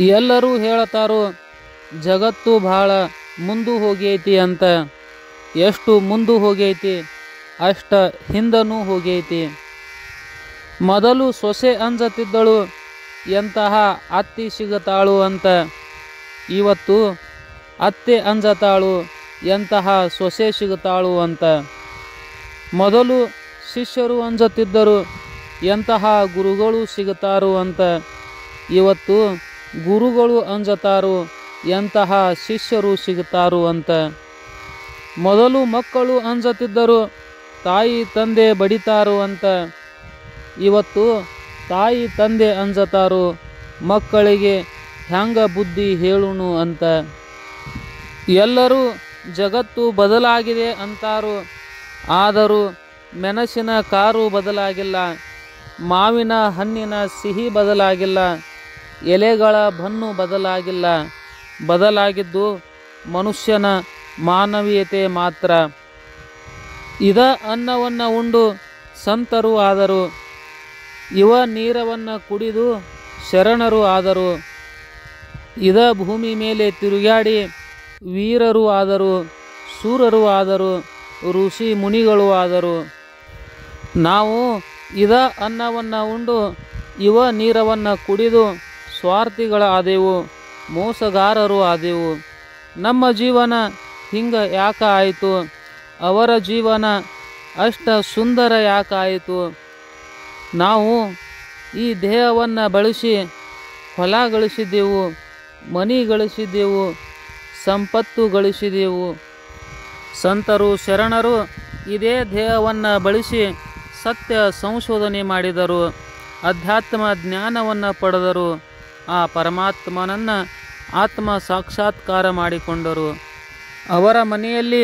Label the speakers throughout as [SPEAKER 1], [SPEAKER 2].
[SPEAKER 1] ಎಲ್ಲರೂ ಹೇಳತಾರೋ ಜಗತ್ತು ಭಾಳ ಮುಂದೆ ಹೋಗೈತಿ ಅಂತ. ಎಷ್ಟು ಮುಂದೆ ಹೋಗೈತಿ ಅಷ್ಟ ಹಿಂದನೂ ಹೋಗೈತಿ. ಮೊದಲು ಸೊಸೆ ಅಂಜತಿದ್ದಳು ಎಂತಹ ಅತ್ತಿ ಸಿಗತಾಳು ಅಂತ. ಇವತ್ತು ಅತ್ತೆ ಅಂಜತಾಳು ಎಂತಹ ಸೊಸೆ ಸಿಗುತ್ತಾಳು ಅಂತ. ಮೊದಲು ಶಿಷ್ಯರು ಅಂಜುತ್ತಿದ್ದರು ಎಂತಹ ಗುರುಗಳು ಸಿಗುತ್ತಾರು ಅಂತ. ಇವತ್ತು ಗುರುಗಳು ಅಂಜತಾರು ಎಂತಹ ಶಿಷ್ಯರು ಸಿಗುತ್ತಾರು ಅಂತ. ಮೊದಲು ಮಕ್ಕಳು ಅಂಜುತ್ತಿದ್ದರು ತಾಯಿ ತಂದೆ ಬಡಿತಾರು ಅಂತ. ಇವತ್ತು ತಾಯಿ ತಂದೆ ಅಂಜತಾರು ಮಕ್ಕಳಿಗೆ ಹ್ಯಾಂಗ ಬುದ್ಧಿ ಹೇಳುನು ಅಂತ. ಎಲ್ಲರೂ ಜಗತ್ತು ಬದಲಾಗಿದೆ ಅಂತಾರು, ಆದರೂ ಮೆಣಸಿನ ಕಾರು ಬದಲಾಗಿಲ್ಲ, ಮಾವಿನ ಹಣ್ಣಿನ ಸಿಹಿ ಬದಲಾಗಿಲ್ಲ, ಎಲೆಗಳ ಬಣ್ಣು ಬದಲಾಗಿಲ್ಲ. ಬದಲಾಗಿದ್ದು ಮನುಷ್ಯನ ಮಾನವೀಯತೆ ಮಾತ್ರ. ಇದ ಅನ್ನವನ್ನು ಉಂಡು ಸಂತರು ಆದರು, ಇವ ನೀರವನ್ನು ಕುಡಿದು ಶರಣರು ಆದರು. ಇದ ಭೂಮಿ ಮೇಲೆ ತಿರುಗಾಡಿ ವೀರರು ಆದರು, ಶೂರರು ಆದರು, ಋಷಿ ಮುನಿಗಳು ಆದರು. ನಾವು ಇದ ಅನ್ನವನ್ನು ಉಂಡು ಇವ ನೀರವನ್ನು ಕುಡಿದು ಸ್ವಾರ್ಥಿಗಳಾದೆವು, ಮೋಸಗಾರರು ಆದೆವು. ನಮ್ಮ ಜೀವನ ಹಿಂಗೆ ಯಾಕೆ ಆಯಿತು? ಅವರ ಜೀವನ ಅಷ್ಟ ಸುಂದರ ಯಾಕಾಯಿತು? ನಾವು ಈ ದೇಹವನ್ನು ಬಳಸಿ ಹೊಲ ಗಳಿಸಿದ್ದೆವು, ಮನಿ ಗಳಿಸಿದ್ದೆವು, ಸಂಪತ್ತು ಗಳಿಸಿದೆವು. ಸಂತರು ಶರಣರು ಇದೇ ದೇಹವನ್ನು ಬಳಸಿ ಸತ್ಯ ಸಂಶೋಧನೆ ಮಾಡಿದರು, ಅಧ್ಯಾತ್ಮ ಜ್ಞಾನವನ್ನು ಪಡೆದರು, ಆ ಪರಮಾತ್ಮನನ್ನು ಆತ್ಮ ಸಾಕ್ಷಾತ್ಕಾರ ಮಾಡಿಕೊಂಡರು. ಅವರ ಮನೆಯಲ್ಲಿ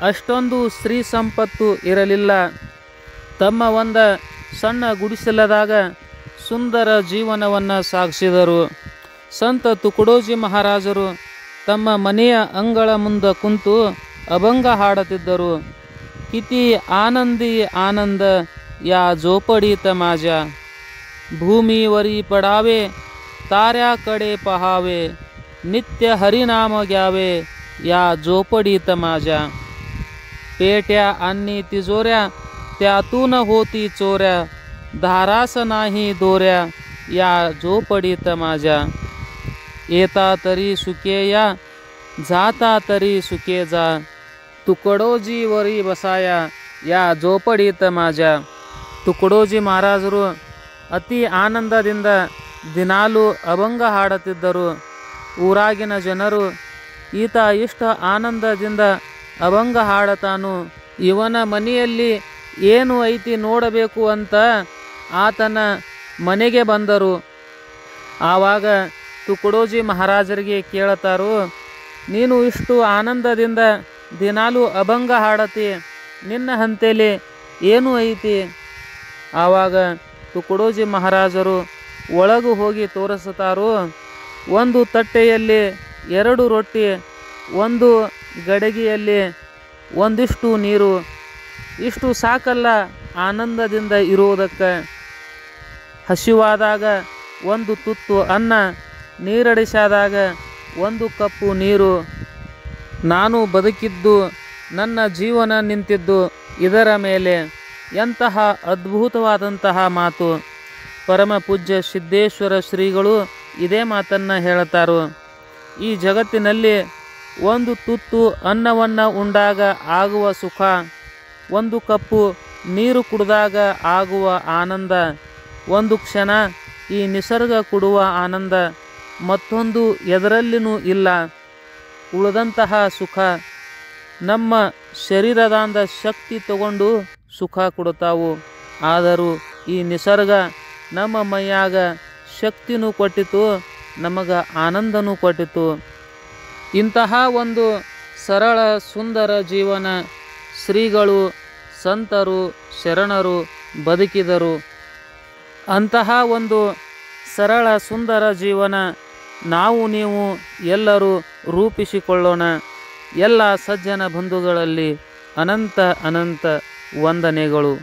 [SPEAKER 1] ಅಷ್ಟೊಂದು ಸ್ತ್ರೀ ಸಂಪತ್ತು ಇರಲಿಲ್ಲ. ತಮ್ಮ ಒಂದು ಸಣ್ಣ ಗುಡಿಸಲದಾಗ ಸುಂದರ ಜೀವನವನ್ನು ಸಾಗಿಸಿದರು. ಸಂತ ತುಕಡೋಜಿ ಮಹಾರಾಜರು ತಮ್ಮ ಮನೆಯ ಅಂಗಳ ಮುಂದೆ ಕುಂತು ಅಭಂಗ ಹಾಡುತ್ತಿದ್ದರು. ಕಿತಿ ಆನಂದಿ ಆನಂದ या झोपडीत माझ्या, भूमीवरी पडावे ताऱ्याकडे पहावे, नित्य हरिनाम घ्यावे या झोपडीत माझ्या. पेट्या आणि तिजोऱ्या त्यातून होती चोऱ्या, धारास नाही दोऱ्या या झोपडीत माझ्या. येता तरी सुखे या, जाता तरी सुखे जा, तुकडोजीवरी बसाया या झोपडीत माझ्या. ತುಕಡೋಜಿ ಮಹಾರಾಜರು ಅತಿ ಆನಂದದಿಂದ ದಿನಾಲೂ ಅಭಂಗ ಹಾಡುತ್ತಿದ್ದರು. ಊರಾಗಿನ ಜನರು ಈತ ಇಷ್ಟು ಆನಂದದಿಂದ ಅಭಂಗ ಹಾಡತಾನು, ಇವನ ಮನೆಯಲ್ಲಿ ಏನು ಐತಿ ನೋಡಬೇಕು ಅಂತ ಆತನ ಮನೆಗೆ ಬಂದರು. ಆವಾಗ ತುಕಡೋಜಿ ಮಹಾರಾಜರಿಗೆ ಕೇಳುತ್ತಾರು, ನೀನು ಇಷ್ಟು ಆನಂದದಿಂದ ದಿನಾಲೂ ಅಭಂಗ ಹಾಡತಿ, ನಿನ್ನ ಹಂತೇಲಿ ಏನು ಐತಿ? ಆವಾಗ ತುಕಡೋಜಿ ಮಹಾರಾಜರು ಒಳಗು ಹೋಗಿ ತೋರಿಸುತ್ತಾರು. ಒಂದು ತಟ್ಟೆಯಲ್ಲಿ 2 ರೊಟ್ಟಿ, ಒಂದು ಗಡಿಗೆಯಲ್ಲಿ ಒಂದಿಷ್ಟು ನೀರು. ಇಷ್ಟು ಸಾಕಲ್ಲ ಆನಂದದಿಂದ ಇರುವುದಕ್ಕೆ. ಹಸಿವಾದಾಗ ಒಂದು ತುತ್ತು ಅನ್ನ, ನೀರಡಿಸಾದಾಗ 1 ಕಪ್ಪು ನೀರು. ನಾನು ಬದುಕಿದ್ದು, ನನ್ನ ಜೀವನ ನಿಂತಿದ್ದು ಇದರ ಮೇಲೆ. ಎಂತಹ ಅದ್ಭುತವಾದಂತಹ ಮಾತು! ಪರಮ ಪೂಜ್ಯ ಸಿದ್ದೇಶ್ವರ ಶ್ರೀಗಳು ಇದೇ ಮಾತನ್ನು ಹೇಳುತ್ತಾರೆ. ಈ ಜಗತ್ತಿನಲ್ಲಿ ಒಂದು ತುತ್ತು ಅನ್ನವನ್ನು ಉಂಡಾಗ ಆಗುವ ಸುಖ, 1 ಕಪ್ಪು ನೀರು ಕುಡಿದಾಗ ಆಗುವ ಆನಂದ, ಒಂದು ಕ್ಷಣ ಈ ನಿಸರ್ಗ ಕೊಡುವ ಆನಂದ ಮತ್ತೊಂದು ಎದರಲ್ಲಿನೂ ಇಲ್ಲ. ಉಳಿದಂತಹ ಸುಖ ನಮ್ಮ ಶರೀರದಾಂದ ಶಕ್ತಿ ತಗೊಂಡು ಸುಖ ಕೊಡುತ್ತಾವು. ಆದರೂ ಈ ನಿಸರ್ಗ ನಮ್ಮ ಮೈಯಾಗ ಶಕ್ತಿನೂ ಕೊಟ್ಟಿತು, ನಮಗೆ ಆನಂದನೂ ಕೊಟ್ಟಿತು. ಇಂತಹ ಒಂದು ಸರಳ ಸುಂದರ ಜೀವನ ಶ್ರೀಗಳು, ಸಂತರು, ಶರಣರು ಬದುಕಿದರು. ಅಂತಹ ಒಂದು ಸರಳ ಸುಂದರ ಜೀವನ ನಾವು ನೀವು ಎಲ್ಲರೂ ರೂಪಿಸಿಕೊಳ್ಳೋಣ. ಎಲ್ಲ ಸಜ್ಜನ ಬಂಧುಗಳಲ್ಲಿ ಅನಂತ ಅನಂತ ವಂದನೆಗಳು.